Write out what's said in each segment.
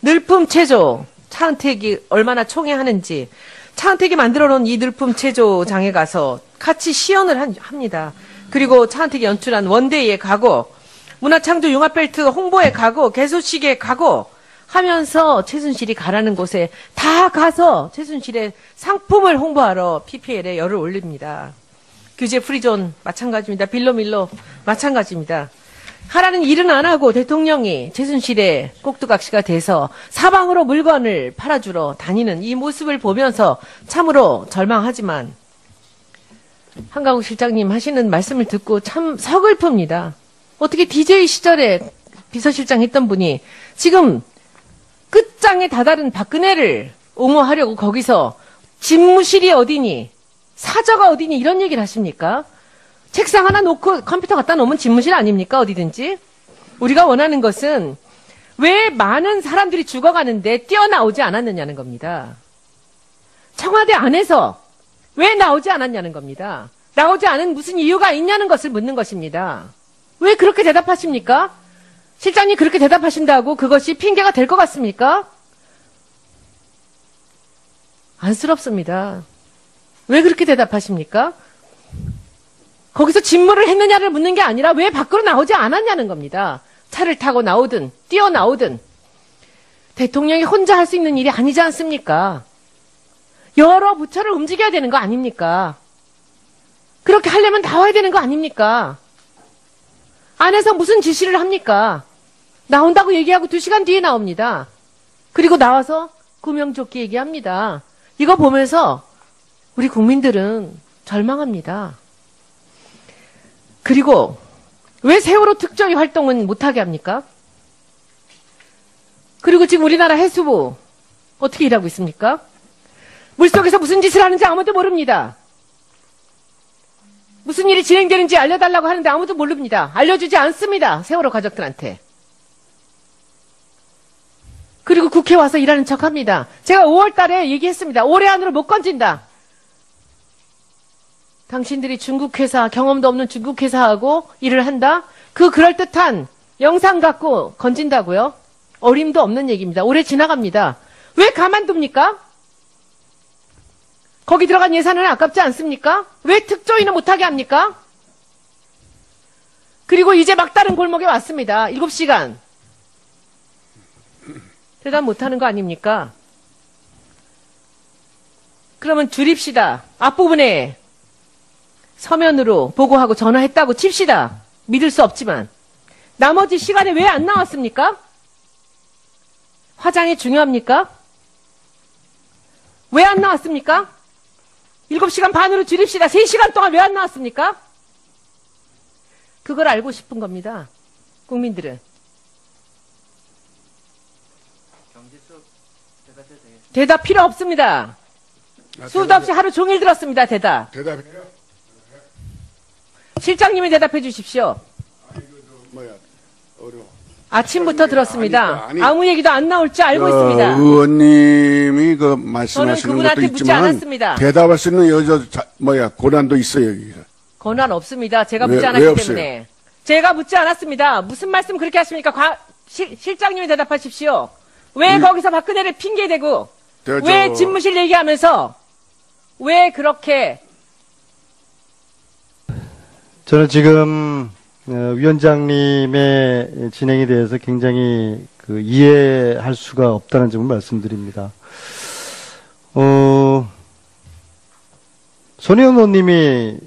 늘품 체조, 차은택이 얼마나 총애하는지, 차은택이 만들어 놓은 이 늘품 체조장에 가서 같이 시연을 합니다. 그리고 차은택이 연출한 원데이에 가고, 문화창조 융합벨트 홍보에 가고, 개소식에 가고, 하면서 최순실이 가라는 곳에 다 가서 최순실의 상품을 홍보하러 PPL에 열을 올립니다. 규제 프리존 마찬가지입니다. 빌로밀로 마찬가지입니다. 하라는 일은 안 하고 대통령이 최순실의 꼭두각시가 돼서 사방으로 물건을 팔아주러 다니는 이 모습을 보면서 참으로 절망하지만 한강욱 실장님 하시는 말씀을 듣고 참 서글픕니다. 어떻게 DJ 시절에 비서실장 했던 분이 지금 끝장에 다다른 박근혜를 옹호하려고 거기서 집무실이 어디니 사저가 어디니 이런 얘기를 하십니까? 책상 하나 놓고 컴퓨터 갖다 놓으면 집무실 아닙니까? 어디든지. 우리가 원하는 것은 왜 많은 사람들이 죽어가는데 뛰어나오지 않았느냐는 겁니다. 청와대 안에서 왜 나오지 않았냐는 겁니다. 나오지 않은 무슨 이유가 있냐는 것을 묻는 것입니다. 왜 그렇게 대답하십니까? 실장님 그렇게 대답하신다고 그것이 핑계가 될 것 같습니까? 안쓰럽습니다. 왜 그렇게 대답하십니까? 거기서 직무를 했느냐를 묻는 게 아니라 왜 밖으로 나오지 않았냐는 겁니다. 차를 타고 나오든 뛰어나오든 대통령이 혼자 할 수 있는 일이 아니지 않습니까? 여러 부처를 움직여야 되는 거 아닙니까? 그렇게 하려면 나와야 되는 거 아닙니까? 안에서 무슨 지시를 합니까? 나온다고 얘기하고 2시간 뒤에 나옵니다. 그리고 나와서 구명조끼 얘기합니다. 이거 보면서 우리 국민들은 절망합니다. 그리고 왜 세월호 특조위 활동은 못하게 합니까? 그리고 지금 우리나라 해수부 어떻게 일하고 있습니까? 물속에서 무슨 짓을 하는지 아무도 모릅니다. 무슨 일이 진행되는지 알려달라고 하는데 아무도 모릅니다. 알려주지 않습니다. 세월호 가족들한테. 그리고 국회 와서 일하는 척합니다. 제가 5월 달에 얘기했습니다. 올해 안으로 못 건진다. 당신들이 중국 회사, 경험도 없는 중국 회사하고 일을 한다? 그 그럴듯한 영상 갖고 건진다고요? 어림도 없는 얘기입니다. 올해 지나갑니다. 왜 가만둡니까? 거기 들어간 예산은 아깝지 않습니까? 왜 특조위는 못하게 합니까? 그리고 이제 막다른 골목에 왔습니다. 7시간. 대답 못하는 거 아닙니까? 그러면 줄입시다. 앞부분에 서면으로 보고하고 전화했다고 칩시다. 믿을 수 없지만. 나머지 시간에 왜 안 나왔습니까? 화장이 중요합니까? 왜 안 나왔습니까? 7시간 반으로 줄입시다. 3시간 동안 왜 안 나왔습니까? 그걸 알고 싶은 겁니다. 국민들은. 대답 필요 없습니다. 수도 없이 하루 종일 들었습니다. 대답. 대답해요? 실장님이 대답해 주십시오. 아침부터 들었습니다. 아무 얘기도 안 나올 줄 알고 있습니다. 의원님이 그 저는 말씀하시는 것도 그분한테 묻지 있지만 않았습니다. 대답할 수 있는 고난도 있어요. 여기가. 권한 없습니다. 제가 묻지 왜 않았기 없어요? 때문에. 제가 묻지 않았습니다. 무슨 말씀 그렇게 하십니까? 실장님이 대답하십시오. 왜 거기서 박근혜를 핑계대고 왜 집무실 얘기하면서 왜 그렇게 저는 지금 위원장님의 진행에 대해서 굉장히 이해할 수가 없다는 점을 말씀드립니다. 손혜원 의원님이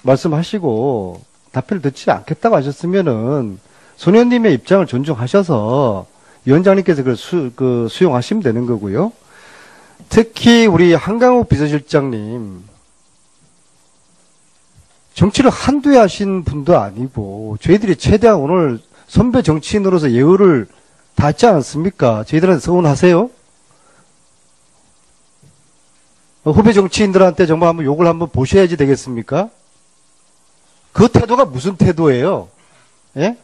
말씀하시고 답변을 듣지 않겠다고 하셨으면은 손혜원님의 입장을 존중하셔서 위원장님께서 그걸 수용하시면 되는 거고요. 특히 우리 한강욱 비서실장님 정치를 한두 해 하신 분도 아니고 저희들이 최대한 오늘 선배 정치인으로서 예우를 다 했지 않았습니까? 저희들한테 서운하세요? 후배 정치인들한테 정말 한번 욕을 한번 보셔야지 되겠습니까? 그 태도가 무슨 태도예요? 예?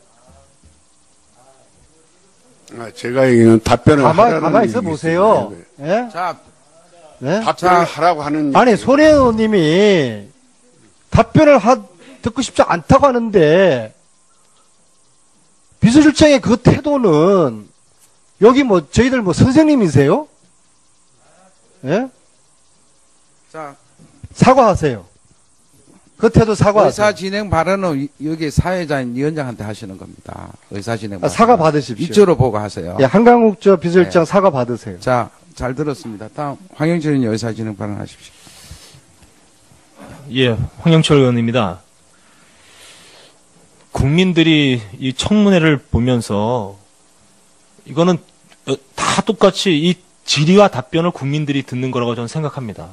제가 얘기는 답변을 가만히 있어 보세요. 예? 자, 네? 답변을 하라고 하는. 아니, 손혜원 님이 답변을 듣고 싶지 않다고 하는데, 비서실장의 그 태도는 여기 뭐 저희들 뭐 선생님이세요? 예? 자, 사과하세요. 겉에도 사과하세요. 의사 진행 발언은 여기 사회자인 위원장한테 하시는 겁니다. 의사 진행 발언. 사과 받으십시오. 이쪽으로 보고 하세요. 예, 한강욱 저 비서실장 네. 사과 받으세요. 자, 잘 들었습니다. 다음 황영철 의원 의사 진행 발언 하십시오. 예, 황영철 의원입니다. 국민들이 이 청문회를 보면서 이거는 다 똑같이 이 질의와 답변을 국민들이 듣는 거라고 저는 생각합니다.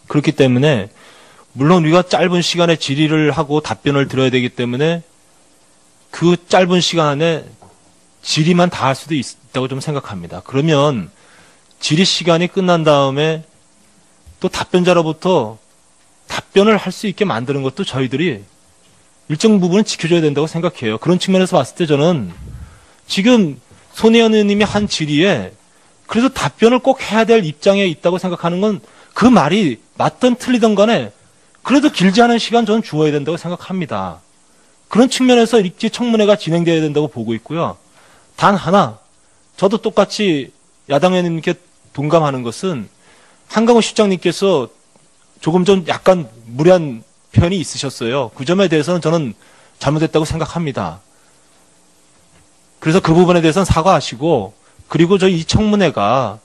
그렇기 때문에 물론 우리가 짧은 시간에 질의를 하고 답변을 들어야 되기 때문에 그 짧은 시간 안에 질의만 다 할 수도 있다고 좀 생각합니다. 그러면 질의 시간이 끝난 다음에 또 답변자로부터 답변을 할 수 있게 만드는 것도 저희들이 일정 부분은 지켜줘야 된다고 생각해요. 그런 측면에서 봤을 때 저는 지금 손혜원 의원님이 한 질의에 그래서 답변을 꼭 해야 될 입장에 있다고 생각하는 건 그 말이 맞든 틀리든 간에 그래도 길지 않은 시간 저는 주어야 된다고 생각합니다. 그런 측면에서 이렇게 청문회가 진행돼야 된다고 보고 있고요. 단 하나, 저도 똑같이 야당 의원님께 동감하는 것은 한강호 실장님께서 조금 전 약간 무례한 표현이 있으셨어요. 그 점에 대해서는 저는 잘못했다고 생각합니다. 그래서 그 부분에 대해서는 사과하시고, 그리고 저 이 청문회가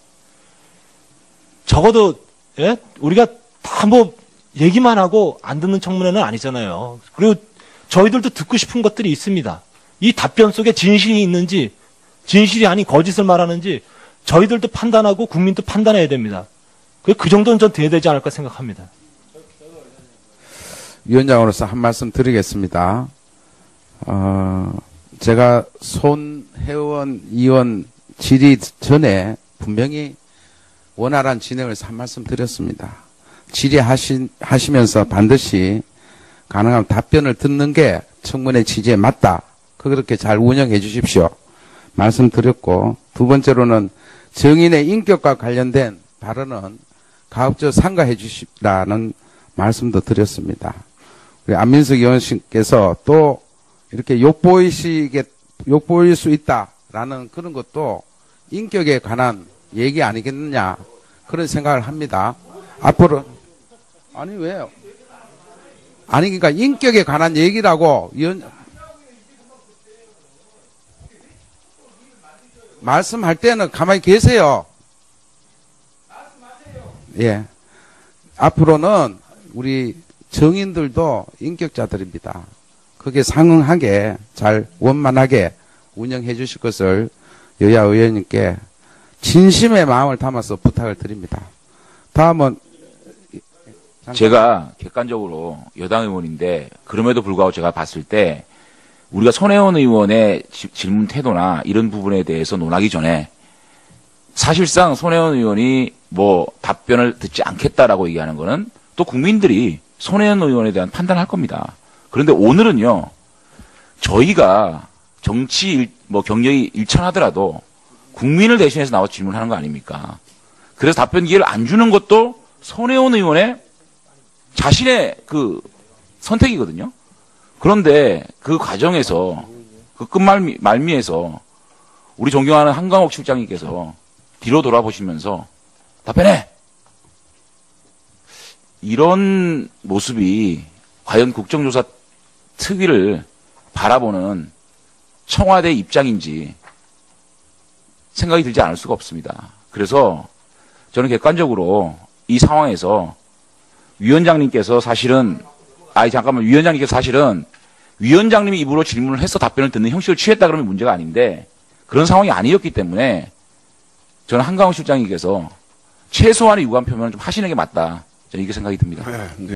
적어도 예? 우리가 다 뭐 얘기만 하고 안 듣는 청문회는 아니잖아요. 그리고 저희들도 듣고 싶은 것들이 있습니다. 이 답변 속에 진실이 있는지, 진실이 아닌 거짓을 말하는지 저희들도 판단하고 국민도 판단해야 됩니다. 그 정도는 전 돼야 되지 않을까 생각합니다. 위원장으로서 한 말씀 드리겠습니다. 제가 손혜원 의원 질의 전에 분명히 원활한 진행을 한 말씀 드렸습니다. 질의하시면서 반드시 가능한 답변을 듣는 게 청문회 취지에 맞다. 그렇게 잘 운영해 주십시오. 말씀드렸고, 두 번째로는 정인의 인격과 관련된 발언은 가급적 삼가해 주시라는 말씀도 드렸습니다. 우리 안민석 의원님께서 또 이렇게 욕보일 수 있다라는 그런 것도 인격에 관한 얘기 아니겠느냐 그런 생각을 합니다. 앞으로 아니 왜요? 아니 그러니까 인격에 관한 얘기라고 말씀할 때는 가만히 계세요. 예. 앞으로는 우리 정인들도 인격자들입니다. 그게 상응하게 잘 원만하게 운영해 주실 것을 여야 의원님께 진심의 마음을 담아서 부탁을 드립니다. 다음은 제가 객관적으로 여당 의원인데 그럼에도 불구하고 제가 봤을 때 우리가 손혜원 의원의 질문 태도나 이런 부분에 대해서 논하기 전에 사실상 손혜원 의원이 뭐 답변을 듣지 않겠다라고 얘기하는 거는 또 국민들이 손혜원 의원에 대한 판단을 할 겁니다. 그런데 오늘은요, 저희가 정치 경력이 일천하더라도 국민을 대신해서 나와 질문하는 거 아닙니까? 그래서 답변 기회를 안 주는 것도 손혜원 의원의 자신의 그 선택이거든요. 그런데 그 과정에서 그 말미에서 우리 존경하는 한강욱 실장님께서 뒤로 돌아보시면서 답변해! 이런 모습이 과연 국정조사 특위를 바라보는 청와대 입장인지 생각이 들지 않을 수가 없습니다. 그래서 저는 객관적으로 이 상황에서 위원장님께서 사실은 위원장님이 입으로 질문을 해서 답변을 듣는 형식을 취했다 그러면 문제가 아닌데 그런 상황이 아니었기 때문에 저는 한강훈 실장님께서 최소한의 유감 표명을 좀 하시는 게 맞다. 저는 이렇게 생각이 듭니다. 네.